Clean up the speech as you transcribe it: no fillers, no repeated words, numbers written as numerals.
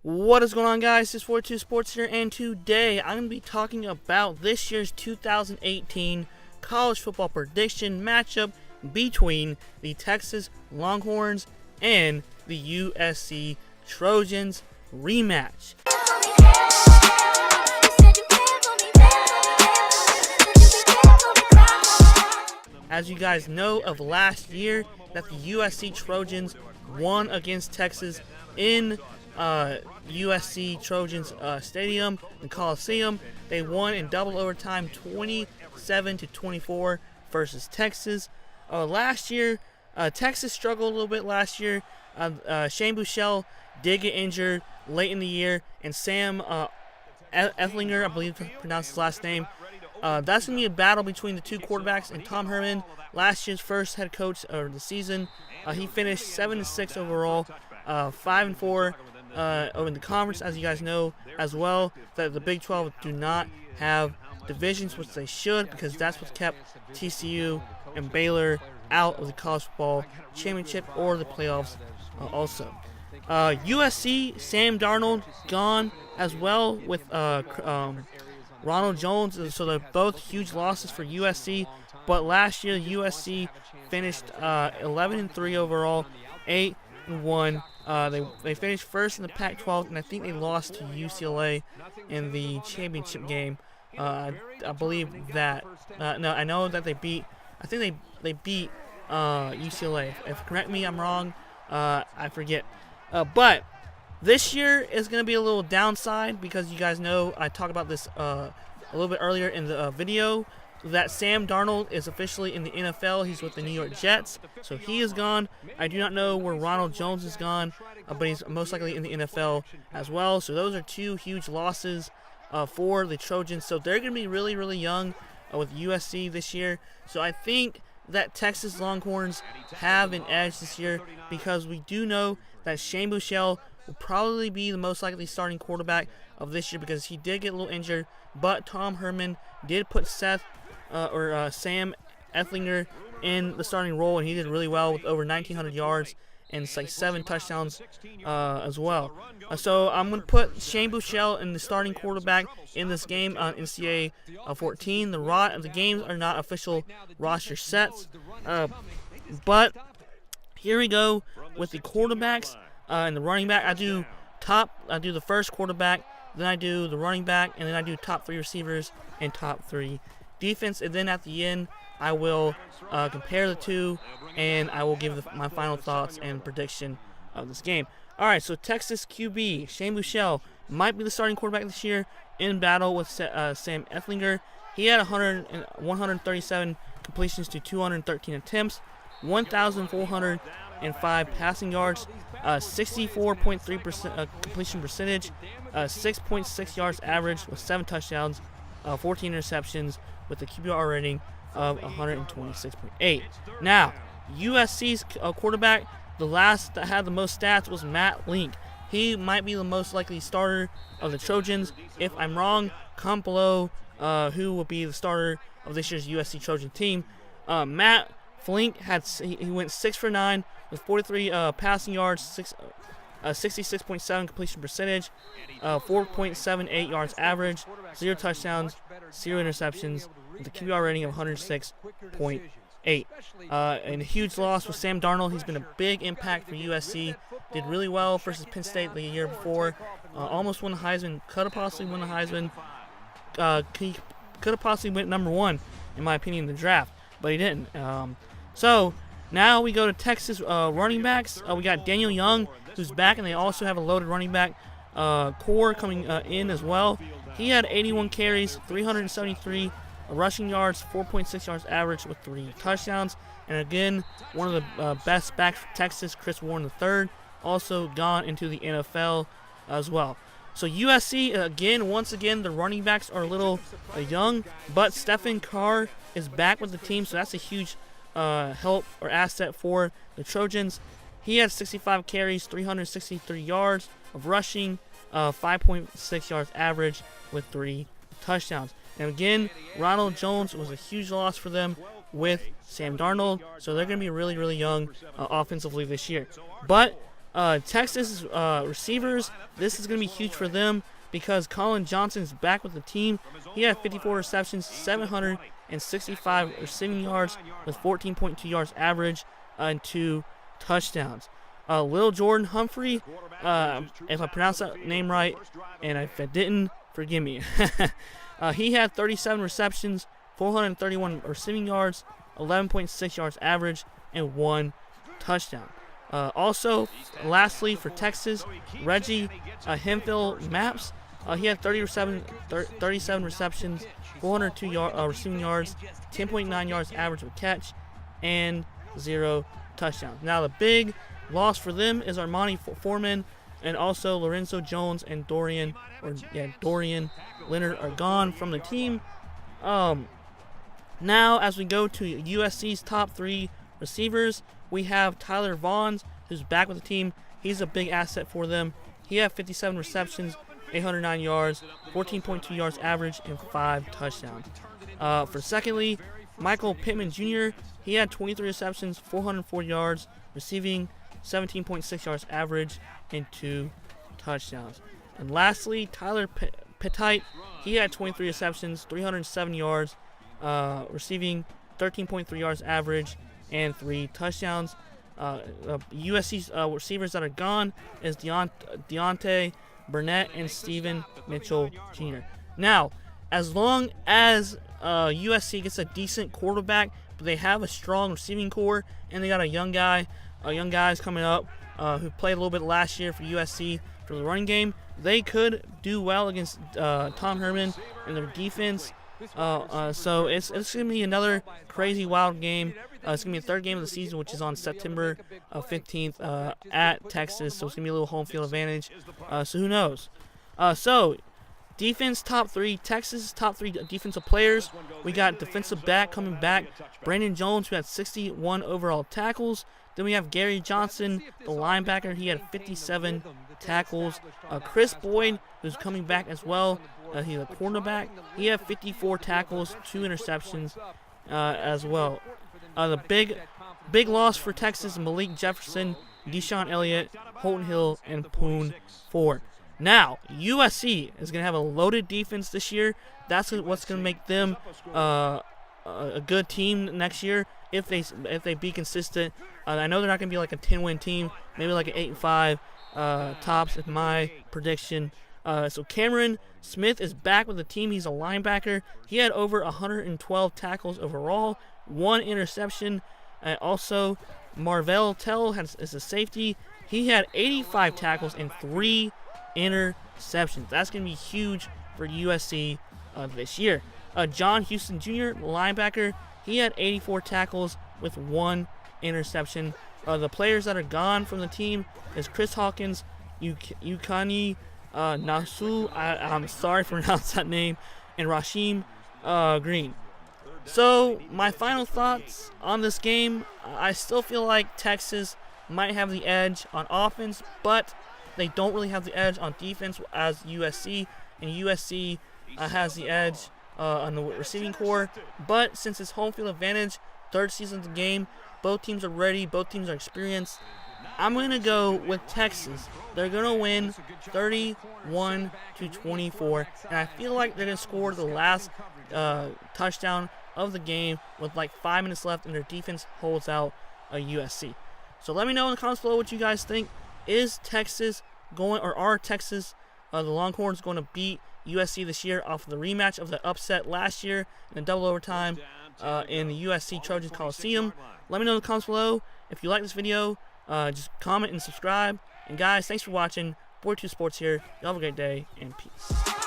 What is going on, guys? It's 42 Sports here, and today I'm going to be talking about this year's 2018 college football prediction matchup between the Texas Longhorns and the USC Trojans rematch. As you guys know of last year, that the USC Trojans won against Texas in USC Trojans Stadium, the Coliseum. They won in double overtime, 27-24 versus Texas. Last year, Texas struggled a little bit last year. Shane Buechele did get injured late in the year, and Sam Ethlinger, I believe to pronounce his last name. That's going to be a battle between the two quarterbacks, and Tom Herman, last year's first head coach of the season. He finished 7-6 overall, 5-4 in the conference, as you guys know as well, that the Big 12 do not have divisions, which they should, because that's what kept TCU and Baylor out of the college football championship or the playoffs also. USC, Sam Darnold gone as well with Ronald Jones, so they're both huge losses for USC. But last year, USC finished 11-3 overall, 8-1. They finished first in the Pac-12, and I think they lost to UCLA in the championship game. I believe that. No, I know that they beat. I think they beat UCLA. If correct me, I'm wrong. I forget. But this year is going to be a little downside, because you guys know I talked about this a little bit earlier in the video, that Sam Darnold is officially in the NFL. He's with the New York Jets, so he is gone. I do not know where Ronald Jones is gone, but he's most likely in the NFL as well. So those are two huge losses for the Trojans. So they're going to be really, really young with USC this year. So I think that Texas Longhorns have an edge this year, because we do know that Shane Buechele will probably be the most likely starting quarterback of this year, because he did get a little injured, but Tom Herman did put Sam Ethlinger in the starting role, and he did really well with over 1,900 yards and like 7 touchdowns as well. So I'm going to put Shane Buechele in the starting quarterback in this game on NCAA 14. The games are not official roster sets, but here we go with the quarterbacks and the running back. I do the first quarterback, then I do the running back, and then I do top 3 receivers and top 3 defense, and then at the end I will compare the two, and I will give my final thoughts and prediction of this game. Alright, so Texas QB Shane Buechele might be the starting quarterback this year in battle with Sam Ethlinger. He had 137 completions to 213 attempts, 1,405 passing yards, 64.3% completion percentage, 6.6 yards average with 7 touchdowns, 14 interceptions, with a QBR rating of 126.8. Now, USC's quarterback, the last that had the most stats was Matt Link. He might be the most likely starter of the Trojans. If I'm wrong, comment below who will be the starter of this year's USC Trojan team. Matt Flink he went 6 for 9 with 43 passing yards, 66.7 completion percentage, 4.78 yards average, 0 touchdowns, 0 interceptions, with a QBR rating of 106.8. And a huge loss with Sam Darnold. He's been a big impact for USC. Did really well versus Penn State the year before. Almost won the Heisman. Could have possibly won the Heisman. He could have possibly went number 1, in my opinion, in the draft, but he didn't. So now we go to Texas running backs. We got Daniel Young, who's back, and they also have a loaded running back core coming in as well. He had 81 carries, 373 rushing yards, 4.6 yards average with 3 touchdowns. And again, one of the best backs for Texas, Chris Warren III, also gone into the NFL as well. So USC, once again, the running backs are a little young, but Stephen Carr is back with the team, so that's a huge help or asset for the Trojans. He had 65 carries, 363 yards of rushing, 5.6 yards average with 3 touchdowns. And again, Ronald Jones was a huge loss for them with Sam Darnold, so they're going to be really, really young offensively this year. But Texas receivers, this is going to be huge for them because Colin Johnson's back with the team. He had 54 receptions, 765 receiving yards with 14.2 yards average and 2 touchdowns. Lil Jordan Humphrey, if I pronounced that name right, and if I didn't, forgive me. He had 37 receptions, 431 receiving yards, 11.6 yards average, and 1 touchdown. Also, lastly for Texas, Reggie Hemphill Maps, he had 37 receptions, 402 receiving yards, 10.9 yards average of catch, and 0 touchdowns. Now the big loss for them is Armani Foreman, and also Lorenzo Jones and Dorian Leonard are gone from the team. Now as we go to USC's top 3 receivers, we have Tyler Vaughn, who's back with the team. He's a big asset for them. He had 57 receptions, 809 yards, 14.2 yards average, and 5 touchdowns. For secondly, Michael Pittman Jr., he had 23 receptions, 404 yards, receiving 17.6 yards average, and 2 touchdowns. And lastly, Tyler Petite, he had 23 receptions, 307 yards, receiving 13.3 yards average, and 3 touchdowns. USC's receivers that are gone is Deontay Burnett and Steven Mitchell Jr. Now, as long as USC gets a decent quarterback, but they have a strong receiving core, and they got a young guys coming up who played a little bit last year for USC for the running game, they could do well against Tom Herman and their defense. So it's going to be another crazy wild game. It's going to be the 3rd game of the season, which is on September 15th at Texas. So it's going to be a little home field advantage. So who knows? So defense top 3, Texas top 3 defensive players. We got defensive back coming back, Brandon Jones, who had 61 overall tackles. Then we have Gary Johnson, the linebacker. He had 57 tackles. Chris Boyd, who's coming back as well. He's a cornerback. He had 54 tackles, 2 interceptions as well. The big loss for Texas, Malik Jefferson, Deshaun Elliott, Holton Hill, and Poon Ford. Now, USC is going to have a loaded defense this year. That's what's going to make them a good team next year if they be consistent. I know they're not going to be like a 10-win team, maybe like an 8-5 tops is my prediction. So Cameron Smith is back with the team. He's a linebacker. He had over 112 tackles overall, 1 interception. Also, Marvell Tell is a safety. He had 85 tackles and 3 interceptions. That's going to be huge for USC this year. John Houston Jr., linebacker, he had 84 tackles with 1 interception. The players that are gone from the team is Chris Hawkins, Yukani Nasu, I'm sorry for pronouncing that name, and Rasheem Green. So my final thoughts on this game, I still feel like Texas might have the edge on offense, but they don't really have the edge on defense as USC, and USC has the edge on the receiving core. But since it's home field advantage, 3rd season of the game, both teams are ready, both teams are experienced. I'm going to go with Texas. They're going to win 31-24, and I feel like they're going to score the last touchdown of the game with like 5 minutes left, and their defense holds out USC. So let me know in the comments below what you guys think. Is Texas going, or are Texas, the Longhorns, going to beat USC this year off of the rematch of the upset last year in the double overtime in the USC Trojans Coliseum? Let me know in the comments below. If you like this video, just comment and subscribe. And guys, thanks for watching. 42 Sports here. Y'all have a great day, and peace.